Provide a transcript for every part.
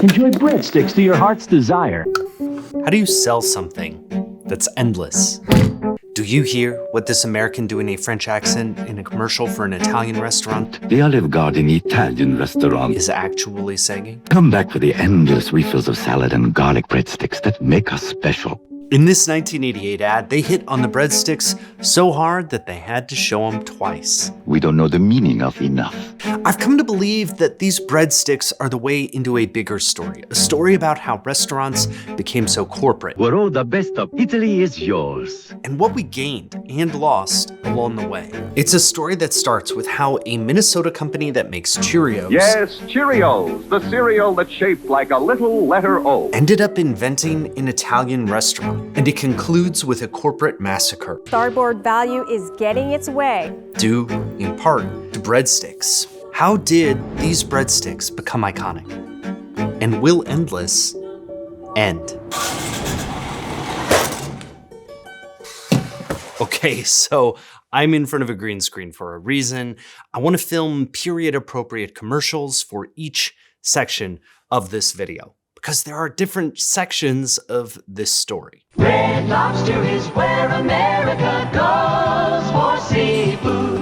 Enjoy breadsticks to your heart's desire. How do you sell something that's endless? Do you hear what this American doing a French accent in a commercial for an Italian restaurant The Olive Garden Italian restaurant is actually saying? come back for the endless refills of salad and garlic breadsticks that make us special. In this 1988 ad, they hit on the breadsticks so hard that they had to show them twice. We don't know the meaning of enough. I've come to believe that these breadsticks are the way into a bigger story, a story about how restaurants became so corporate, Where all the best of Italy is yours. and what we gained and lost along the way. It's a story that starts with how a Minnesota company that makes Cheerios Yes, Cheerios, the cereal that's shaped like a little letter O. ended up inventing an Italian restaurant, and it concludes with a corporate massacre, Starboard Value is getting its way. due in part to breadsticks. How did these breadsticks become iconic? And will endless end? Okay, so I'm in front of a green screen for a reason. I want to film period-appropriate commercials for each section of this video, because there are different sections of this story. Red Lobster is where America goes for seafood.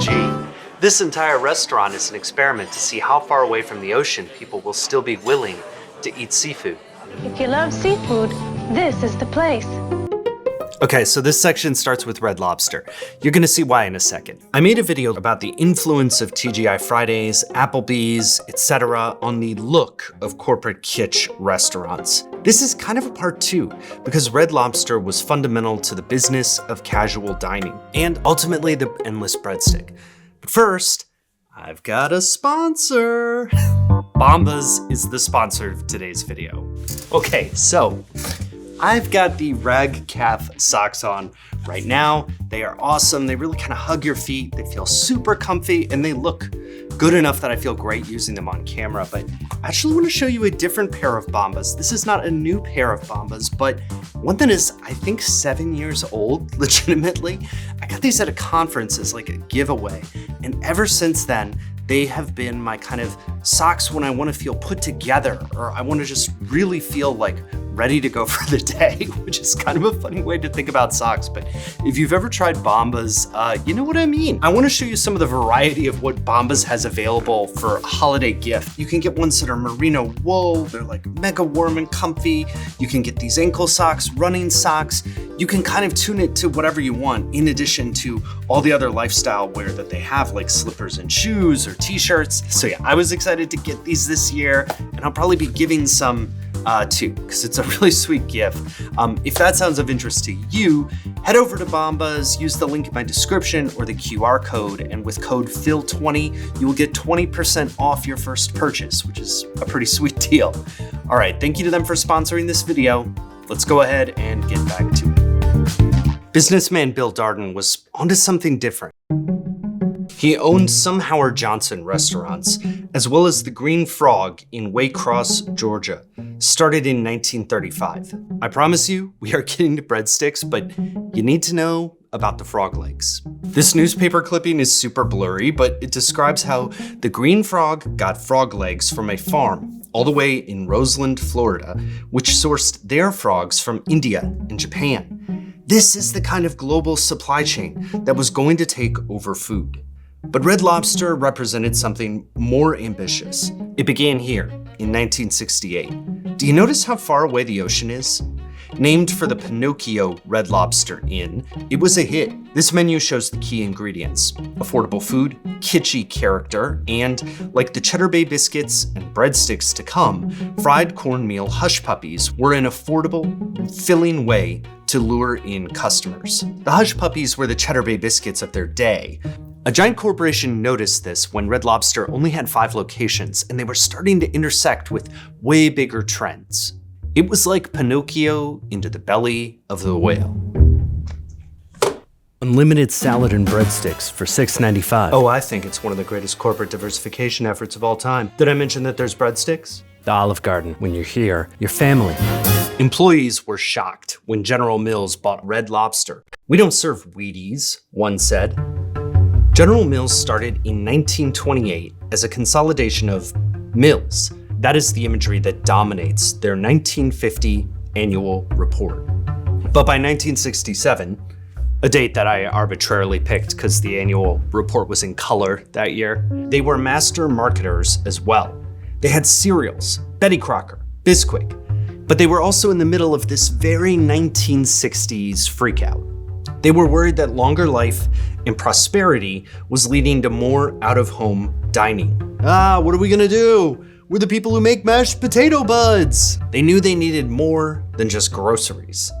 Gee, this entire restaurant is an experiment to see how far away from the ocean people will still be willing to eat seafood. If you love seafood, this is the place. Okay, so this section starts with Red Lobster. You're gonna see why in a second. I made a video about the influence of TGI Fridays, Applebee's, etc. on the look of corporate kitsch restaurants. This is kind of a part two, because Red Lobster was fundamental to the business of casual dining, and ultimately the endless breadstick. But first, I've got a sponsor. Bombas is the sponsor of today's video. Okay, so I've got the rag calf socks on right now. They are awesome. They really kind of hug your feet. They feel super comfy, and they look good enough that I feel great using them on camera. But I actually want to show you a different pair of Bombas. This is not a new pair of Bombas, but one that is, I think, 7 years old, legitimately. I got these at a conference as like a giveaway. And ever since then, they have been my kind of socks when I want to feel put together, or I want to just really feel like ready to go for the day, which is kind of a funny way to think about socks. But if you've ever tried Bombas, you know what I mean. I want to show you some of the variety of what Bombas has available for a holiday gift. You can get ones that are merino wool. They're like mega warm and comfy. You can get these ankle socks, running socks. You can kind of tune it to whatever you want, in addition to all the other lifestyle wear that they have, like slippers and shoes or t-shirts. So yeah, I was excited to get these this year, and I'll probably be giving some too, because it's a really sweet gift. If that sounds of interest to you, head over to Bombas, use the link in my description or the QR code, and with code PHIL20, you will get 20% off your first purchase, which is a pretty sweet deal. All right, thank you to them for sponsoring this video. Let's go ahead and get back to it. Businessman Bill Darden was onto something different. He owned some Howard Johnson restaurants, as well as the Green Frog in Waycross, Georgia, started in 1935. I promise you, we are getting to breadsticks, but you need to know about the frog legs. This newspaper clipping is super blurry, but it describes how the Green Frog got frog legs from a farm all the way in Roseland, Florida, which sourced their frogs from India and Japan. This is the kind of global supply chain that was going to take over food. But Red Lobster represented something more ambitious. It began here in 1968. Do you notice how far away the ocean is? Named for the Pinocchio Red Lobster Inn, it was a hit. This menu shows the key ingredients: affordable food, kitschy character, and, like the Cheddar Bay biscuits and breadsticks to come, fried cornmeal hush puppies were an affordable, filling way to lure in customers. The hush puppies were the Cheddar Bay biscuits of their day. A giant corporation noticed this when Red Lobster only had 5 locations, and they were starting to intersect with way bigger trends. It was like Pinocchio into the belly of the whale. Unlimited salad and breadsticks for $6.95. Oh, I think it's one of the greatest corporate diversification efforts of all time. Did I mention that there's breadsticks? The Olive Garden. When you're here, your family. Employees were shocked when General Mills bought Red Lobster. "We don't serve Wheaties," one said. General Mills started in 1928 as a consolidation of Mills, That is the imagery that dominates their 1950 annual report. But by 1967, a date that I arbitrarily picked because the annual report was in color that year, they were master marketers as well. They had cereals, Betty Crocker, Bisquick, but they were also in the middle of this very 1960s freakout. They were worried that longer life and prosperity was leading to more out-of-home dining. What are we gonna do? We're the people who make mashed potato buds. They knew they needed more than just groceries.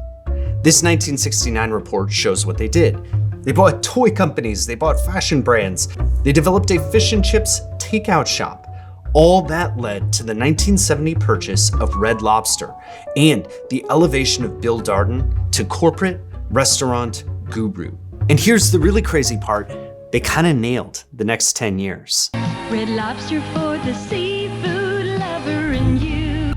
This 1969 report shows what they did. They bought toy companies, they bought fashion brands, they developed a fish and chips takeout shop. All that led to the 1970 purchase of Red Lobster and the elevation of Bill Darden to corporate restaurant guru. And here's the really crazy part, they kind of nailed the next 10 years. Red Lobster for the seafood lover in you.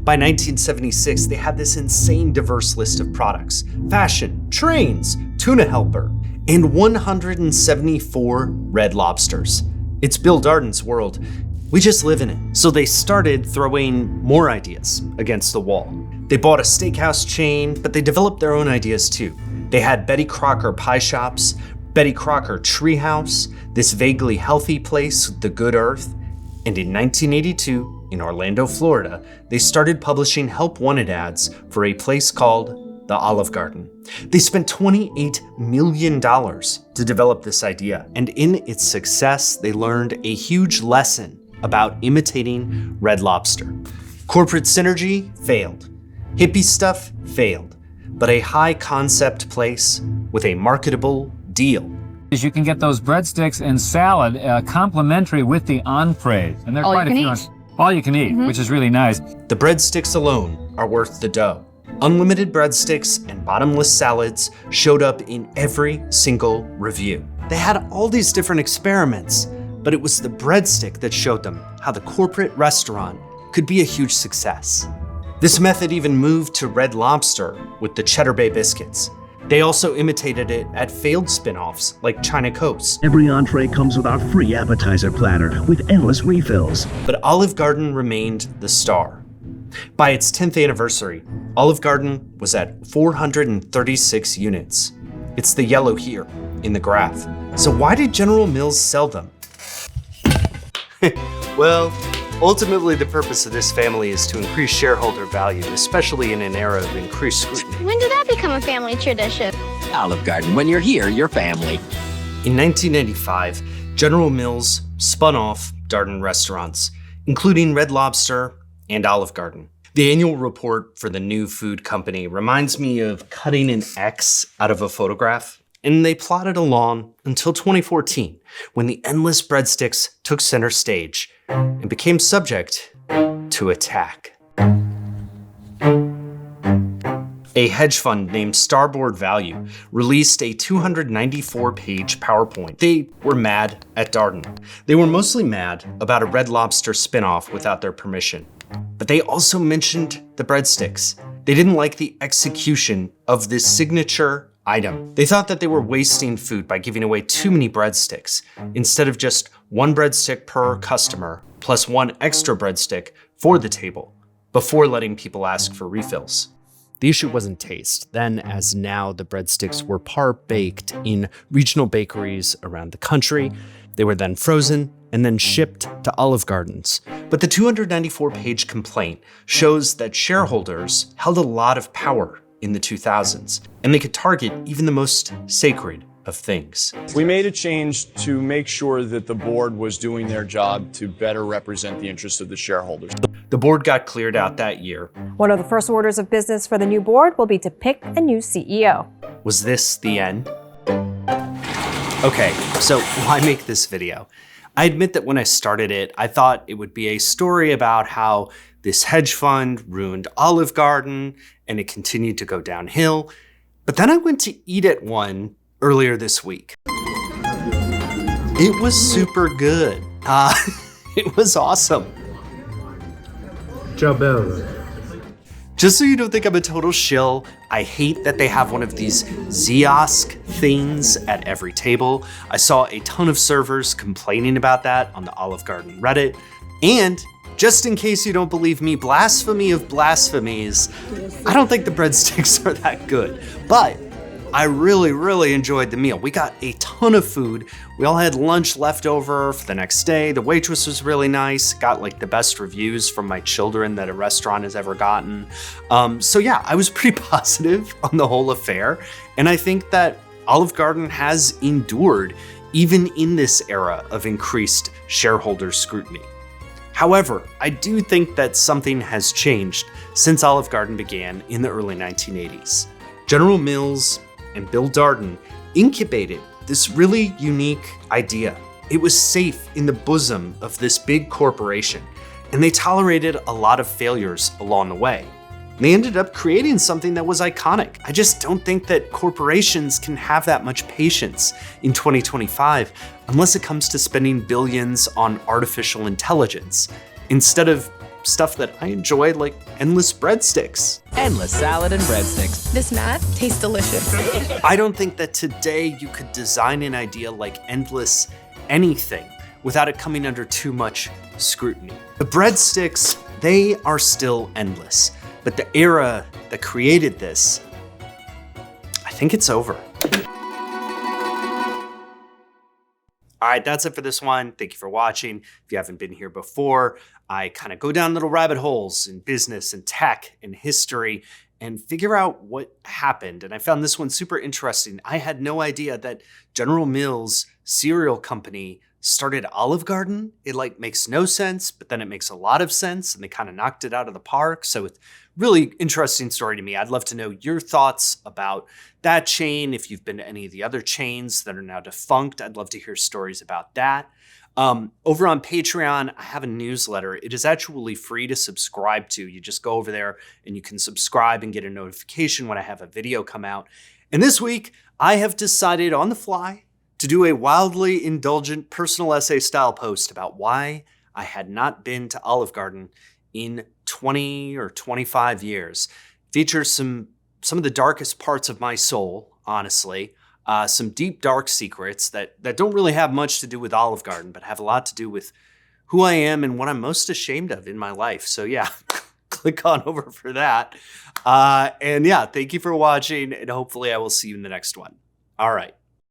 By 1976, they had this insane diverse list of products: fashion, trains, tuna helper, and 174 Red Lobsters. It's Bill Darden's world. We just live in it. So they started throwing more ideas against the wall. They bought a steakhouse chain, but they developed their own ideas too. They had Betty Crocker pie shops, Betty Crocker Treehouse, this vaguely healthy place, The Good Earth. And in 1982, in Orlando, Florida, they started publishing help wanted ads for a place called the Olive Garden. They spent $28 million to develop this idea, and in its success, they learned a huge lesson about imitating Red Lobster. Corporate synergy failed. Hippie stuff failed. But a high concept place with a marketable deal. You can get those breadsticks and salad complimentary with the entrees, and there are quite a few. All you can eat, which is really nice. The breadsticks alone are worth the dough. Unlimited breadsticks and bottomless salads showed up in every single review. They had all these different experiments, but it was the breadstick that showed them how the corporate restaurant could be a huge success. This method even moved to Red Lobster with the Cheddar Bay biscuits. They also imitated it at failed spin-offs like China Coast. Every entree comes with our free appetizer platter with endless refills. But Olive Garden remained the star. By its 10th anniversary, Olive Garden was at 436 units. It's the yellow here in the graph. So why did General Mills sell them? Well, ultimately the purpose of this family is to increase shareholder value, especially in an era of increased scrutiny. When did that become a family tradition? Olive Garden, when you're here, you're family. In 1995, General Mills spun off Darden restaurants, including Red Lobster and Olive Garden. The annual report for the new food company reminds me of cutting an X out of a photograph, and they plodded along until 2014, when the endless breadsticks took center stage and became subject to attack. A hedge fund named Starboard Value released a 294-page PowerPoint. They were mad at Darden. They were mostly mad about a Red Lobster spinoff without their permission. But they also mentioned the breadsticks. They didn't like the execution of this signature item. They thought that they were wasting food by giving away too many breadsticks, instead of just one breadstick per customer, plus one extra breadstick for the table, before letting people ask for refills. The issue wasn't taste. Then, as now, the breadsticks were par-baked in regional bakeries around the country. They were then frozen and then shipped to Olive Gardens. But the 294-page complaint shows that shareholders held a lot of power in the 2000s, and they could target even the most sacred of things. We made a change to make sure that the board was doing their job to better represent the interests of the shareholders. The board got cleared out that year. One of the first orders of business for the new board will be to pick a new CEO. Was this the end? Okay, so why make this video? I admit that when I started it, I thought it would be a story about how this hedge fund ruined Olive Garden and it continued to go downhill. But then I went to eat at one earlier this week. It was super good. It was awesome. Ciao bello. Just so you don't think I'm a total shill, I hate that they have one of these Ziosk things at every table. I saw a ton of servers complaining about that on the Olive Garden Reddit. And just in case you don't believe me, blasphemy of blasphemies, I don't think the breadsticks are that good. But I really, really enjoyed the meal. We got a ton of food. We all had lunch left over for the next day. The waitress was really nice. Got like the best reviews from my children that a restaurant has ever gotten. So yeah, I was pretty positive on the whole affair. And I think that Olive Garden has endured even in this era of increased shareholder scrutiny. However, I do think that something has changed since Olive Garden began in the early 1980s. General Mills and Bill Darden incubated this really unique idea. It was safe in the bosom of this big corporation, and they tolerated a lot of failures along the way. They ended up creating something that was iconic. I just don't think that corporations can have that much patience in 2025 unless it comes to spending billions on artificial intelligence instead of stuff that I enjoy, like endless breadsticks. Endless salad and breadsticks. This mat tastes delicious. I don't think that today you could design an idea like endless anything without it coming under too much scrutiny. The breadsticks, they are still endless, but the era that created this, I think it's over. All right, that's it for this one. Thank you for watching. If you haven't been here before, I kind of go down little rabbit holes in business and tech and history and figure out what happened. And I found this one super interesting. I had no idea that General Mills cereal company started Olive Garden. It like makes no sense, but then it makes a lot of sense and they kind of knocked it out of the park. So it's really interesting story to me. I'd love to know your thoughts about that chain. If you've been to any of the other chains that are now defunct, I'd love to hear stories about that. Over on Patreon, I have a newsletter. It is actually free to subscribe to. You just go over there and you can subscribe and get a notification when I have a video come out. And this week, I have decided on the fly to do a wildly indulgent personal essay style post about why I had not been to Olive Garden in 20 or 25 years. Features some of the darkest parts of my soul, honestly. Some deep, dark secrets that don't really have much to do with Olive Garden, but have a lot to do with who I am and what I'm most ashamed of in my life. So yeah, click on over for that. And yeah, thank you for watching, and hopefully I will see you in the next one. All right.